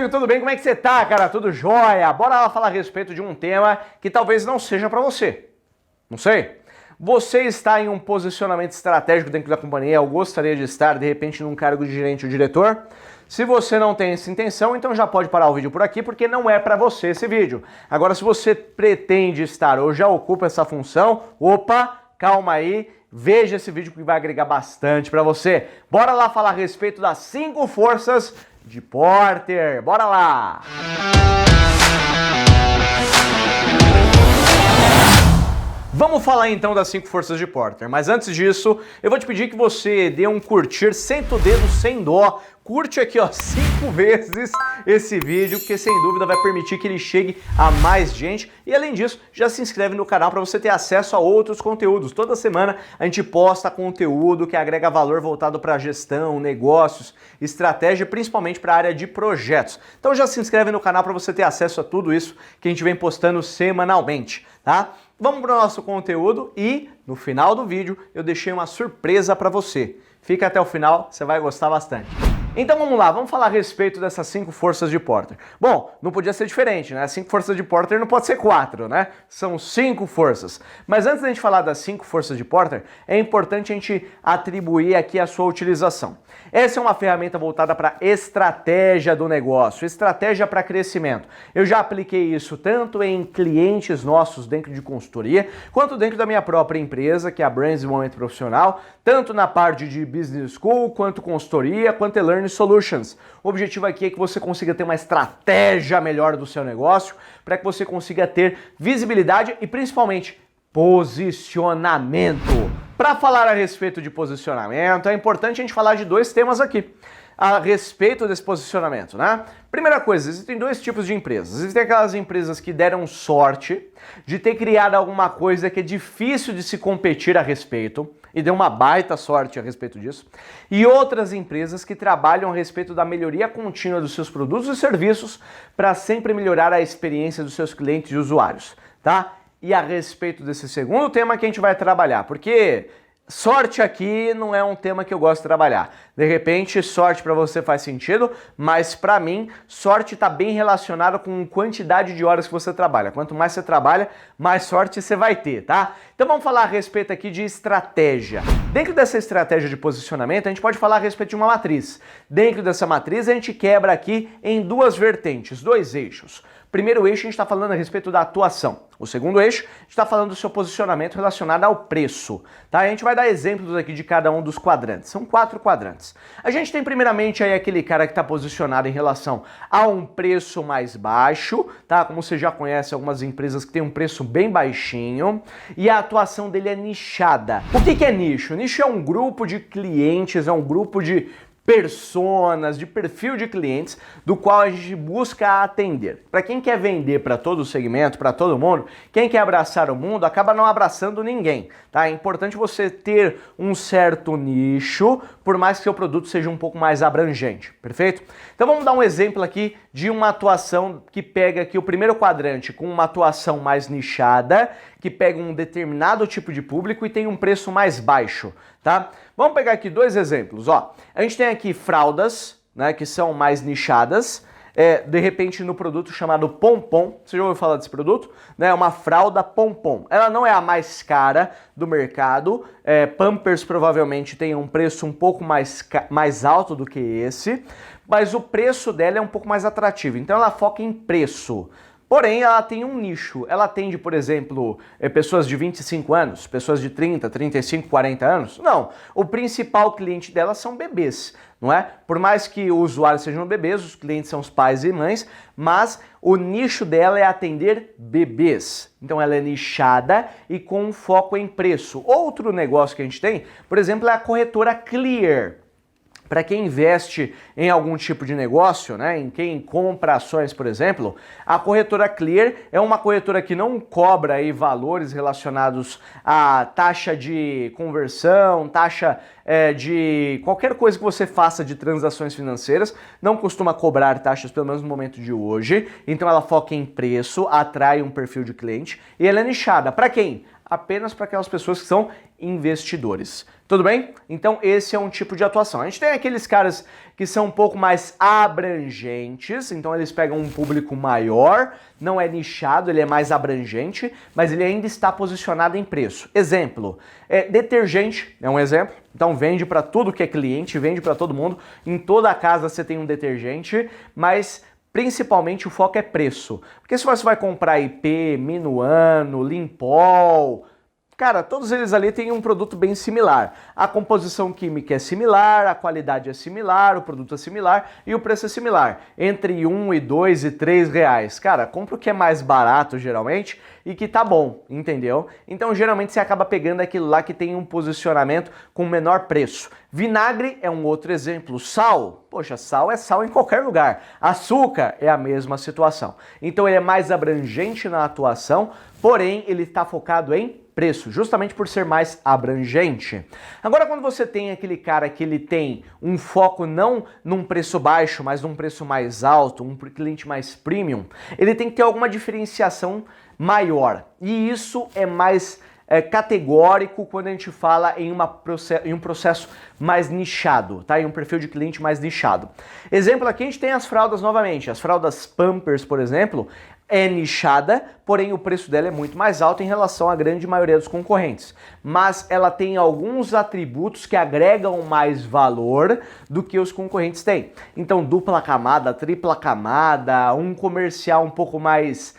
amigo, tudo bem? Como é que você tá, cara? Tudo jóia? Bora lá falar a respeito de um tema que talvez não seja pra você. Não sei. Você está em um posicionamento estratégico dentro da companhia, ou gostaria de estar, de repente, num cargo de gerente ou diretor? Se você não tem essa intenção, então já pode parar o vídeo por aqui, porque não é pra você esse vídeo. Agora, se você pretende estar ou já ocupa essa função, opa, calma aí, veja esse vídeo que vai agregar bastante pra você. Bora lá falar a respeito das 5 forças de Porter. Bora lá! Vamos falar então das 5 forças de Porter, mas antes disso, eu vou te pedir que você dê um curtir, senta o dedo sem dó, curte aqui ó 5 vezes esse vídeo, porque sem dúvida vai permitir que ele chegue a mais gente e além disso, já se inscreve no canal para você ter acesso a outros conteúdos. Toda semana a gente posta conteúdo que agrega valor voltado para gestão, negócios, estratégia, principalmente para a área de projetos. Então já se inscreve no canal para você ter acesso a tudo isso que a gente vem postando semanalmente, tá? Vamos para o nosso conteúdo e no final do vídeo eu deixei uma surpresa para você. Fica até o final, você vai gostar bastante. Então vamos lá, vamos falar a respeito dessas 5 forças de Porter. Bom, não podia ser diferente, né? 5 forças de Porter não pode ser 4, né? São 5 forças. Mas antes da gente falar das 5 forças de Porter, é importante a gente atribuir aqui a sua utilização. Essa é uma ferramenta voltada para estratégia do negócio, estratégia para crescimento. Eu já apliquei isso tanto em clientes nossos dentro de consultoria, quanto dentro da minha própria empresa, que é a Brands Momento Profissional, tanto na parte de Business School, quanto consultoria, quanto e-Learning Solutions. O objetivo aqui é que você consiga ter uma estratégia melhor do seu negócio, para que você consiga ter visibilidade e principalmente posicionamento. Para falar a respeito de posicionamento, é importante a gente falar de 2 temas aqui a respeito desse posicionamento, né? Primeira coisa, existem 2 tipos de empresas. Existem aquelas empresas que deram sorte de ter criado alguma coisa que é difícil de se competir a respeito, e deu uma baita sorte a respeito disso, e outras empresas que trabalham a respeito da melhoria contínua dos seus produtos e serviços para sempre melhorar a experiência dos seus clientes e usuários, tá? E a respeito desse segundo tema que a gente vai trabalhar, porque sorte aqui não é um tema que eu gosto de trabalhar. De repente, sorte para você faz sentido, mas para mim, sorte está bem relacionada com quantidade de horas que você trabalha. Quanto mais você trabalha, mais sorte você vai ter, tá? Então vamos falar a respeito aqui de estratégia. Dentro dessa estratégia de posicionamento, a gente pode falar a respeito de uma matriz. Dentro dessa matriz, a gente quebra aqui em 2 vertentes, 2 eixos. Primeiro eixo, a gente está falando a respeito da atuação. O segundo eixo, a gente está falando do seu posicionamento relacionado ao preço. Tá? A gente vai dar exemplos aqui de cada um dos quadrantes. São 4 quadrantes. A gente tem primeiramente aí aquele cara que está posicionado em relação a um preço mais baixo, tá? Como você já conhece algumas empresas que têm um preço bem baixinho, e a atuação dele é nichada. O que é nicho? Nicho é um grupo de clientes, é um grupo de personas, de perfil de clientes, do qual a gente busca atender. Para quem quer vender para todo o segmento, para todo mundo, quem quer abraçar o mundo, acaba não abraçando ninguém, tá? É importante você ter um certo nicho, por mais que seu produto seja um pouco mais abrangente, perfeito? Então vamos dar um exemplo aqui de uma atuação que pega aqui o primeiro quadrante com uma atuação mais nichada, que pega um determinado tipo de público e tem um preço mais baixo, tá? Vamos pegar aqui 2 exemplos, ó. A gente tem aqui fraldas, né, que são mais nichadas, de repente no produto chamado Pompom. Você já ouviu falar desse produto? Né, uma fralda Pompom. Ela não é a mais cara do mercado, Pampers provavelmente tem um preço um pouco mais alto do que esse, mas o preço dela é um pouco mais atrativo, então ela foca em preço. Porém, ela tem um nicho. Ela atende, por exemplo, pessoas de 25 anos, pessoas de 30, 35, 40 anos? Não. O principal cliente dela são bebês, não é? Por mais que os usuários sejam bebês, os clientes são os pais e mães, mas o nicho dela é atender bebês. Então ela é nichada e com um foco em preço. Outro negócio que a gente tem, por exemplo, é a corretora Clear. Para quem investe em algum tipo de negócio, né, em quem compra ações, por exemplo, a corretora Clear é uma corretora que não cobra aí valores relacionados à taxa de conversão, taxa de qualquer coisa que você faça de transações financeiras, não costuma cobrar taxas, pelo menos no momento de hoje, então ela foca em preço, atrai um perfil de cliente e ela é nichada. Para quem? Apenas para aquelas pessoas que são investidores. Tudo bem? Então esse é um tipo de atuação. A gente tem aqueles caras que são um pouco mais abrangentes, então eles pegam um público maior, não é nichado, ele é mais abrangente, mas ele ainda está posicionado em preço. Exemplo, detergente é um exemplo, então vende para tudo que é cliente, vende para todo mundo, em toda a casa você tem um detergente, mas principalmente o foco é preço. Porque se você vai comprar IP, Minuano, Limpol, cara, todos eles ali têm um produto bem similar. A composição química é similar, a qualidade é similar, o produto é similar e o preço é similar. Entre 1 e 2 e 3 reais. Cara, compra o que é mais barato geralmente e que tá bom, entendeu? Então geralmente você acaba pegando aquilo lá que tem um posicionamento com menor preço. Vinagre é um outro exemplo. Sal, poxa, sal é sal em qualquer lugar. Açúcar é a mesma situação. Então ele é mais abrangente na atuação, porém ele está focado em preço, justamente por ser mais abrangente. Agora, quando você tem aquele cara que ele tem um foco não num preço baixo, mas num preço mais alto, um cliente mais premium, ele tem que ter alguma diferenciação maior. E isso é mais categórico quando a gente fala em um processo mais nichado, tá? Em um perfil de cliente mais nichado. Exemplo aqui, a gente tem as fraldas novamente. As fraldas Pampers, por exemplo, é nichada, porém o preço dela é muito mais alto em relação à grande maioria dos concorrentes. Mas ela tem alguns atributos que agregam mais valor do que os concorrentes têm. Então, dupla camada, tripla camada, um comercial um pouco mais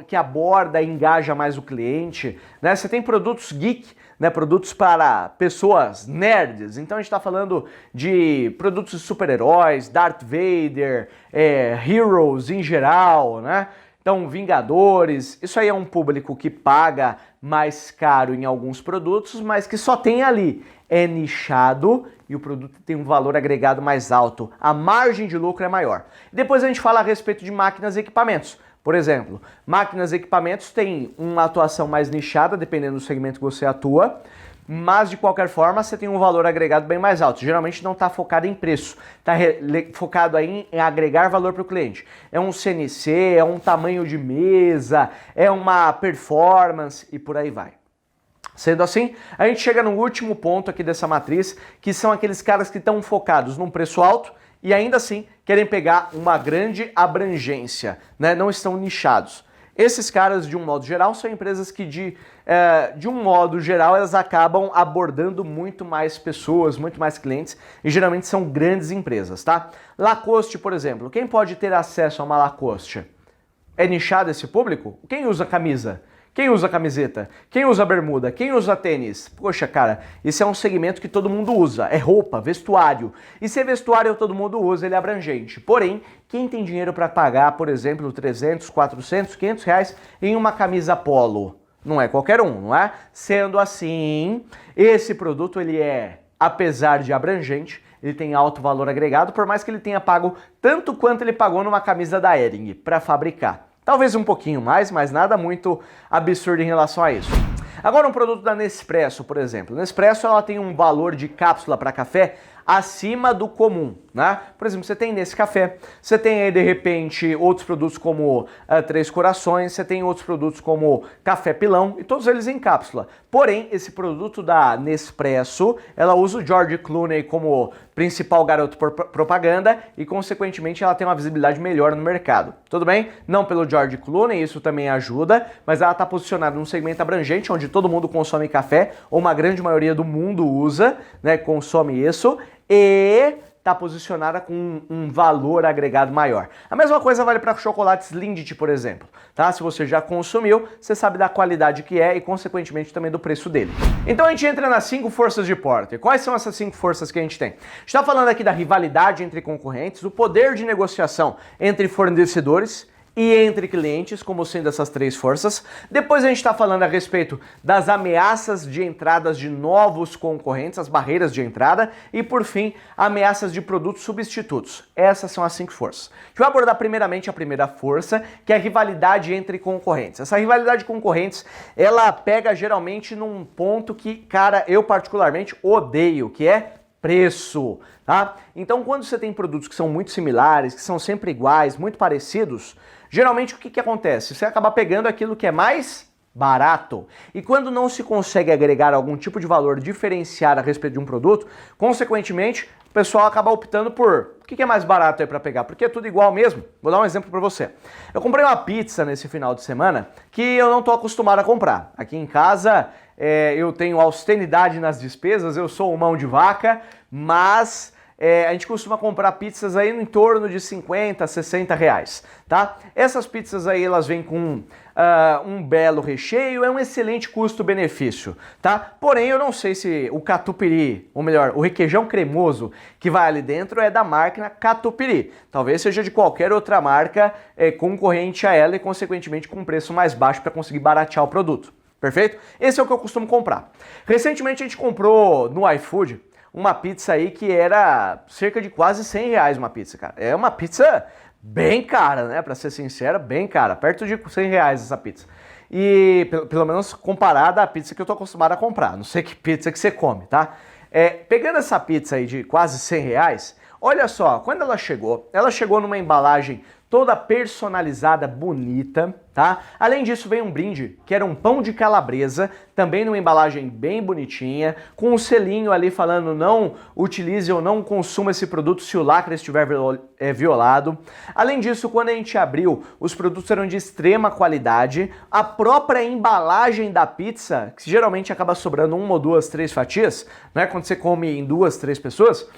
que aborda e engaja mais o cliente, né? Você tem produtos geek, né, produtos para pessoas nerds, então a gente está falando de produtos de super-heróis, Darth Vader, Heroes em geral, né? Então, Vingadores, isso aí é um público que paga mais caro em alguns produtos, mas que só tem ali. É nichado e o produto tem um valor agregado mais alto. A margem de lucro é maior. Depois a gente fala a respeito de máquinas e equipamentos. Por exemplo, máquinas e equipamentos têm uma atuação mais nichada, dependendo do segmento que você atua, mas de qualquer forma você tem um valor agregado bem mais alto. Geralmente não está focado em preço, está focado aí em agregar valor para o cliente. É um CNC, é um tamanho de mesa, é uma performance e por aí vai. Sendo assim, a gente chega no último ponto aqui dessa matriz, que são aqueles caras que estão focados num preço alto e ainda assim querem pegar uma grande abrangência, né? Não estão nichados. Esses caras, de um modo geral, são empresas que, de um modo geral, elas acabam abordando muito mais pessoas, muito mais clientes, e geralmente são grandes empresas, tá? Lacoste, por exemplo, quem pode ter acesso a uma Lacoste? É nichado esse público? Quem usa camisa? Quem usa camiseta? Quem usa bermuda? Quem usa tênis? Poxa, cara, esse é um segmento que todo mundo usa. É roupa, vestuário. E se é vestuário todo mundo usa, ele é abrangente. Porém, quem tem dinheiro para pagar, por exemplo, 300, 400, 500 reais em uma camisa polo? Não é qualquer um, não é? Sendo assim, esse produto, ele é, apesar de abrangente, ele tem alto valor agregado, por mais que ele tenha pago tanto quanto ele pagou numa camisa da Hering para fabricar. Talvez um pouquinho mais, mas nada muito absurdo em relação a isso. Agora um produto da Nespresso, por exemplo. Nespresso ela tem um valor de cápsula para café acima do comum, né? Por exemplo, você tem Nescafé, você tem aí de repente outros produtos como Três Corações, você tem outros produtos como Café Pilão e todos eles em cápsula. Porém, esse produto da Nespresso, ela usa o George Clooney como principal garoto propaganda e consequentemente ela tem uma visibilidade melhor no mercado. Tudo bem? Não pelo George Clooney, isso também ajuda, mas ela está posicionada num segmento abrangente onde todo mundo consome café, ou uma grande maioria do mundo usa, né, consome isso, e está posicionada com um valor agregado maior. A mesma coisa vale para chocolates Lindt, por exemplo, tá? Se você já consumiu, você sabe da qualidade que é e, consequentemente, também do preço dele. Então a gente entra nas 5 forças de Porter. Quais são essas 5 forças que a gente tem? A gente está falando aqui da rivalidade entre concorrentes, o poder de negociação entre fornecedores e entre clientes, como sendo essas 3 forças. Depois a gente está falando a respeito das ameaças de entradas de novos concorrentes, as barreiras de entrada, e por fim, ameaças de produtos substitutos. Essas são as 5 forças. A gente vai abordar primeiramente a primeira força, que é a rivalidade entre concorrentes. Essa rivalidade de concorrentes, ela pega geralmente num ponto que, cara, eu particularmente odeio, que é preço, tá? Então, quando você tem produtos que são muito similares, que são sempre iguais, muito parecidos, geralmente o que acontece? Você acaba pegando aquilo que é mais barato. E quando não se consegue agregar algum tipo de valor diferenciado a respeito de um produto, consequentemente, o pessoal acaba optando por o que é mais barato aí para pegar, porque é tudo igual mesmo. Vou dar um exemplo para você. Eu comprei uma pizza nesse final de semana que eu não estou acostumado a comprar. Aqui em casa eu tenho austeridade nas despesas, eu sou um mão de vaca, mas a gente costuma comprar pizzas aí em torno de 50, 60 reais, tá? Essas pizzas aí, elas vêm com um belo recheio, é um excelente custo-benefício, tá? Porém, eu não sei se o catupiry, ou melhor, o requeijão cremoso que vai ali dentro é da marca Catupiry. Talvez seja de qualquer outra marca concorrente a ela e, consequentemente, com um preço mais baixo para conseguir baratear o produto. Perfeito? Esse é o que eu costumo comprar. Recentemente, a gente comprou no iFood uma pizza aí que era cerca de quase 100 reais uma pizza, cara. É uma pizza bem cara, né? Pra ser sincero, bem cara. Perto de 100 reais essa pizza. E pelo menos comparada à pizza que eu tô acostumado a comprar. Não sei que pizza que você come, tá? Pegando essa pizza aí de quase 100 reais, olha só, quando ela chegou numa embalagem toda personalizada, bonita, tá? Além disso, veio um brinde, que era um pão de calabresa, também numa embalagem bem bonitinha, com um selinho ali falando não utilize ou não consuma esse produto se o lacre estiver violado. Além disso, quando a gente abriu, os produtos eram de extrema qualidade, a própria embalagem da pizza, que geralmente acaba sobrando uma ou duas, três fatias, né? Quando você come em 2, 3 pessoas,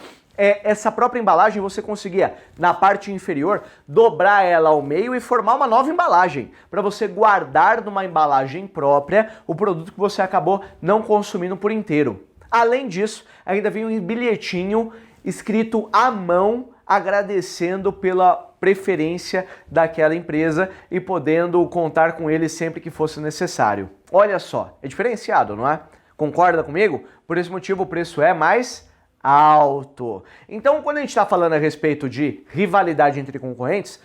essa própria embalagem você conseguia, na parte inferior, dobrar ela ao meio e formar uma nova embalagem, para você guardar numa embalagem própria o produto que você acabou não consumindo por inteiro. Além disso, ainda veio um bilhetinho escrito à mão, agradecendo pela preferência daquela empresa e podendo contar com ele sempre que fosse necessário. Olha só, é diferenciado, não é? Concorda comigo? Por esse motivo o preço é mais alto. Então, quando a gente está falando a respeito de rivalidade entre concorrentes,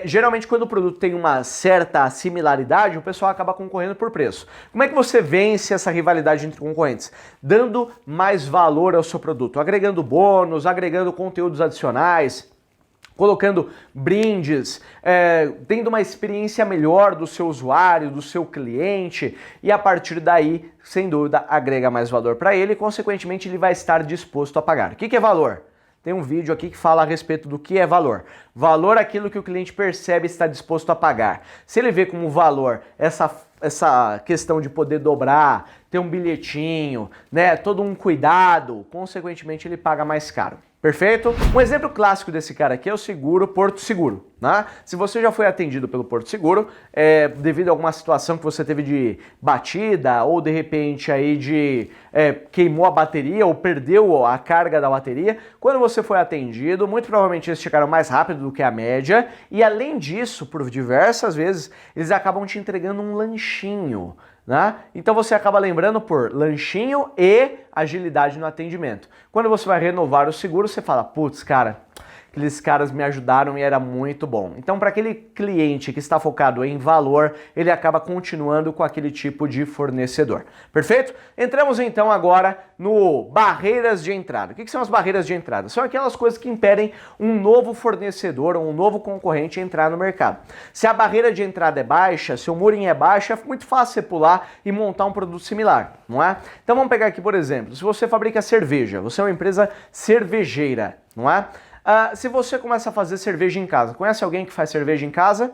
geralmente quando o produto tem uma certa similaridade, o pessoal acaba concorrendo por preço. Como é que você vence essa rivalidade entre concorrentes? Dando mais valor ao seu produto, agregando bônus, agregando conteúdos adicionais, colocando brindes, tendo uma experiência melhor do seu usuário, do seu cliente, e a partir daí, sem dúvida, agrega mais valor para ele e, consequentemente, ele vai estar disposto a pagar. O que é valor? Tem um vídeo aqui que fala a respeito do que é valor. Valor é aquilo que o cliente percebe e está disposto a pagar. Se ele vê como valor essa questão de poder dobrar, ter um bilhetinho, né, todo um cuidado, consequentemente ele paga mais caro. Perfeito? Um exemplo clássico desse cara aqui é o seguro Porto Seguro, né? Se você já foi atendido pelo Porto Seguro, devido a alguma situação que você teve de batida ou de repente aí queimou a bateria ou perdeu a carga da bateria, quando você foi atendido, muito provavelmente eles chegaram mais rápido do que a média e além disso, por diversas vezes, eles acabam te entregando um lanchinho, né? Então você acaba lembrando por lanchinho e agilidade no atendimento. Quando você vai renovar o seguro, você fala, putz, cara, aqueles caras me ajudaram e era muito bom. Então, para aquele cliente que está focado em valor, ele acaba continuando com aquele tipo de fornecedor. Perfeito? Entramos então agora no barreiras de entrada. O que são as barreiras de entrada? São aquelas coisas que impedem um novo fornecedor ou um novo concorrente entrar no mercado. Se a barreira de entrada é baixa, se o murinho é baixo, é muito fácil você pular e montar um produto similar, não é? Então vamos pegar aqui, por exemplo, se você fabrica cerveja, você é uma empresa cervejeira, não é? Se você começa a fazer cerveja em casa, conhece alguém que faz cerveja em casa?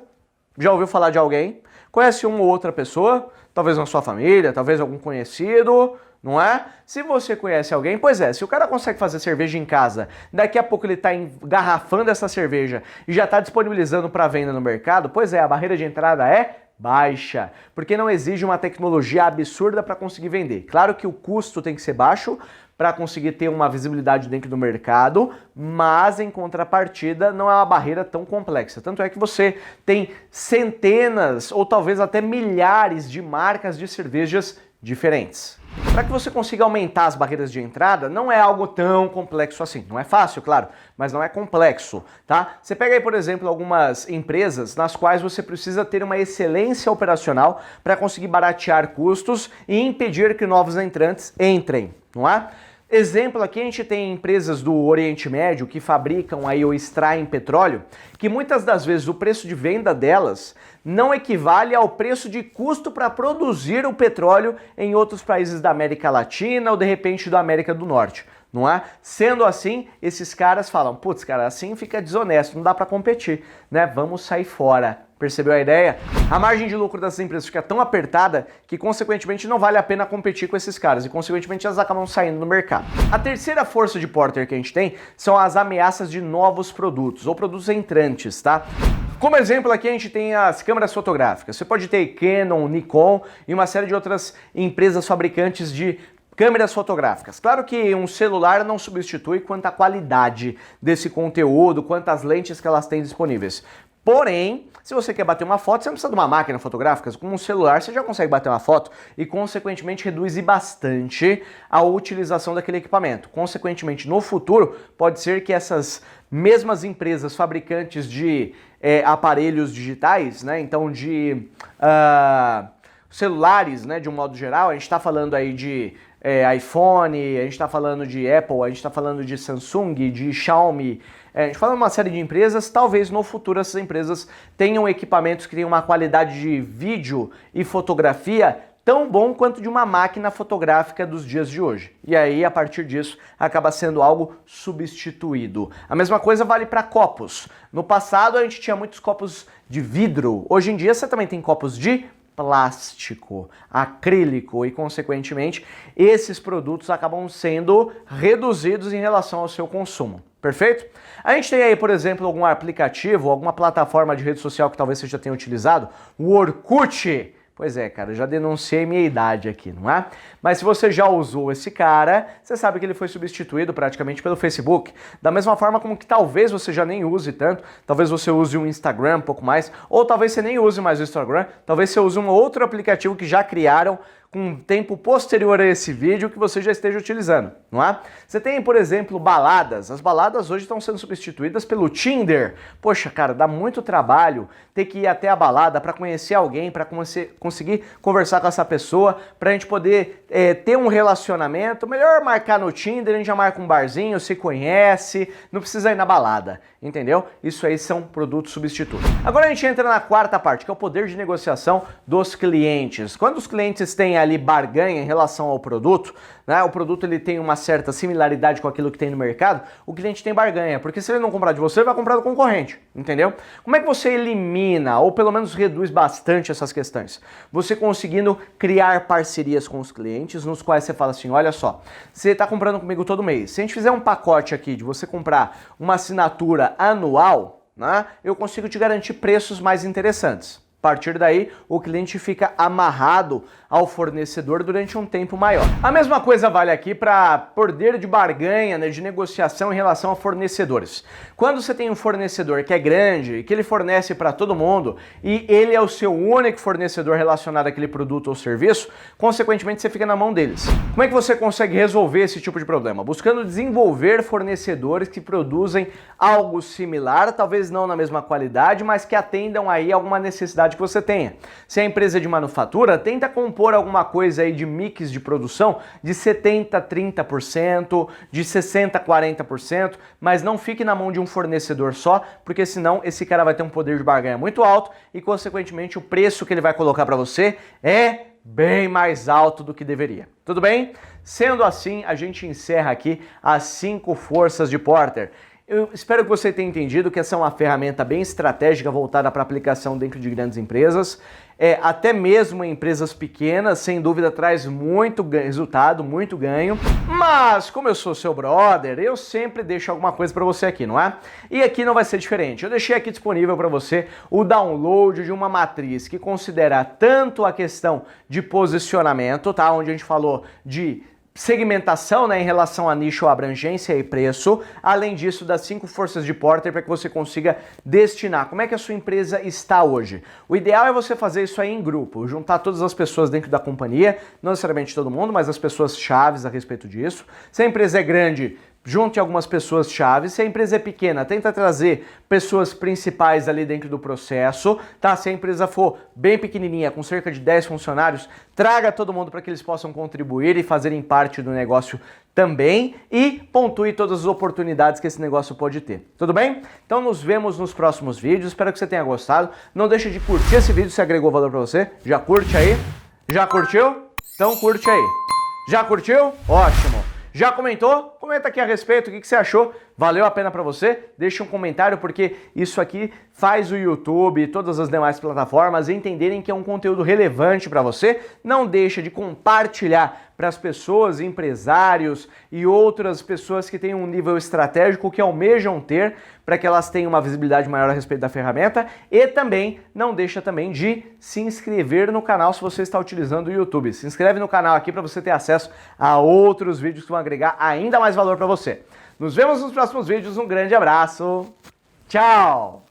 Já ouviu falar de alguém? Conhece uma ou outra pessoa? Talvez na sua família, talvez algum conhecido, não é? Se você conhece alguém, pois se o cara consegue fazer cerveja em casa, daqui a pouco ele está engarrafando essa cerveja e já está disponibilizando para venda no mercado, pois a barreira de entrada é baixa, porque não exige uma tecnologia absurda para conseguir vender. Claro que o custo tem que ser baixo para conseguir ter uma visibilidade dentro do mercado, mas em contrapartida não é uma barreira tão complexa. Tanto é que você tem centenas ou talvez até milhares de marcas de cervejas diferentes. Para que você consiga aumentar as barreiras de entrada, não é algo tão complexo assim. Não é fácil, claro, mas não é complexo, tá? Você pega aí, por exemplo, algumas empresas nas quais você precisa ter uma excelência operacional para conseguir baratear custos e impedir que novos entrantes entrem, não é? Exemplo aqui, a gente tem empresas do Oriente Médio que fabricam aí ou extraem petróleo, que muitas das vezes o preço de venda delas não equivale ao preço de custo para produzir o petróleo em outros países da América Latina ou de repente da América do Norte. Não é? Sendo assim, esses caras falam, putz, cara, assim fica desonesto, não dá para competir, né? Vamos sair fora. Percebeu a ideia? A margem de lucro dessas empresas fica tão apertada que, consequentemente, não vale a pena competir com esses caras e, consequentemente, elas acabam saindo do mercado. A terceira força de Porter que a gente tem são as ameaças de novos produtos ou produtos entrantes, tá? Como exemplo aqui a gente tem as câmeras fotográficas. Você pode ter Canon, Nikon e uma série de outras empresas fabricantes de câmeras fotográficas. Claro que um celular não substitui quanto à qualidade desse conteúdo, quantas lentes que elas têm disponíveis. Porém, se você quer bater uma foto, você não precisa de uma máquina fotográfica. Com um celular você já consegue bater uma foto e, consequentemente, reduz bastante a utilização daquele equipamento. Consequentemente, no futuro, pode ser que essas mesmas empresas fabricantes de aparelhos digitais, né, então de celulares, né, de um modo geral, a gente está falando aí de iPhone, a gente está falando de Apple, a gente está falando de Samsung, de Xiaomi, a gente fala uma série de empresas, talvez no futuro essas empresas tenham equipamentos que tenham uma qualidade de vídeo e fotografia tão bom quanto de uma máquina fotográfica dos dias de hoje. E aí, a partir disso, acaba sendo algo substituído. A mesma coisa vale para copos. No passado, a gente tinha muitos copos de vidro. Hoje em dia, você também tem copos de plástico, acrílico e, consequentemente, esses produtos acabam sendo reduzidos em relação ao seu consumo. Perfeito? A gente tem aí, por exemplo, algum aplicativo, alguma plataforma de rede social que talvez você já tenha utilizado, o Orkut. Pois é, cara, eu já denunciei minha idade aqui, não é? Mas se você já usou esse cara, você sabe que ele foi substituído praticamente pelo Facebook. Da mesma forma como que talvez você já nem use tanto, talvez você use o Instagram um pouco mais, ou talvez você nem use mais o Instagram, talvez você use um outro aplicativo que já criaram com um tempo posterior a esse vídeo que você já esteja utilizando, não é? Você tem, por exemplo, baladas. As baladas hoje estão sendo substituídas pelo Tinder. Poxa, cara, dá muito trabalho ter que ir até a balada para conhecer alguém, para conseguir conversar com essa pessoa, para a gente poder ter um relacionamento. Melhor marcar no Tinder, a gente já marca um barzinho, se conhece, não precisa ir na balada, entendeu? Isso aí são produtos substitutos. Agora a gente entra na quarta parte, que é o poder de negociação dos clientes. Quando os clientes têm ali barganha em relação ao produto, né? O produto ele tem uma certa similaridade com aquilo que tem no mercado, o cliente tem barganha, porque se ele não comprar de você, ele vai comprar do concorrente, entendeu? Como é que você elimina, ou pelo menos reduz bastante essas questões? Você conseguindo criar parcerias com os clientes, nos quais você fala assim, olha só, você está comprando comigo todo mês, se a gente fizer um pacote aqui de você comprar uma assinatura anual, né, eu consigo te garantir preços mais interessantes. A partir daí, o cliente fica amarrado ao fornecedor durante um tempo maior. A mesma coisa vale aqui para poder de barganha, né, de negociação em relação a fornecedores. Quando você tem um fornecedor que é grande, que ele fornece para todo mundo e ele é o seu único fornecedor relacionado àquele produto ou serviço, consequentemente você fica na mão deles. Como é que você consegue resolver esse tipo de problema? Buscando desenvolver fornecedores que produzem algo similar, talvez não na mesma qualidade, mas que atendam aí alguma necessidade que você tenha. Se a empresa é de manufatura, tenta compor alguma coisa aí de mix de produção de 70-30%, de 60-40%, mas não fique na mão de um fornecedor só, porque senão esse cara vai ter um poder de barganha muito alto e, consequentemente, o preço que ele vai colocar para você é bem mais alto do que deveria. Tudo bem? Sendo assim, a gente encerra aqui as 5 forças de Porter. Eu espero que você tenha entendido que essa é uma ferramenta bem estratégica voltada para aplicação dentro de grandes empresas. Até mesmo em empresas pequenas, sem dúvida, traz muito resultado, muito ganho. Mas, como eu sou seu brother, eu sempre deixo alguma coisa para você aqui, não é? E aqui não vai ser diferente. Eu deixei aqui disponível para você o download de uma matriz que considera tanto a questão de posicionamento, tá? Onde a gente falou de segmentação, né, em relação a nicho, abrangência e preço, além disso das 5 forças de Porter para que você consiga destinar. Como é que a sua empresa está hoje? O ideal é você fazer isso aí em grupo, juntar todas as pessoas dentro da companhia, não necessariamente todo mundo, mas as pessoas chaves a respeito disso. Se a empresa é grande, junte algumas pessoas-chave. Se a empresa é pequena, tenta trazer pessoas principais ali dentro do processo, tá? Se a empresa for bem pequenininha, com cerca de 10 funcionários, traga todo mundo para que eles possam contribuir e fazerem parte do negócio também e pontue todas as oportunidades que esse negócio pode ter. Tudo bem? Então nos vemos nos próximos vídeos. Espero que você tenha gostado. Não deixe de curtir esse vídeo se agregou valor para você. Já curte aí? Já curtiu? Então curte aí. Já curtiu? Ótimo! Já comentou? Comenta aqui a respeito, o que você achou? Valeu a pena para você? Deixa um comentário, porque isso aqui faz o YouTube e todas as demais plataformas entenderem que é um conteúdo relevante para você. Não deixa de compartilhar para as pessoas, empresários e outras pessoas que têm um nível estratégico que almejam ter, para que elas tenham uma visibilidade maior a respeito da ferramenta. E também não deixa também de se inscrever no canal se você está utilizando o YouTube. Se inscreve no canal aqui para você ter acesso a outros vídeos que vão agregar ainda mais valor para você. Nos vemos nos próximos vídeos. Um grande abraço. Tchau!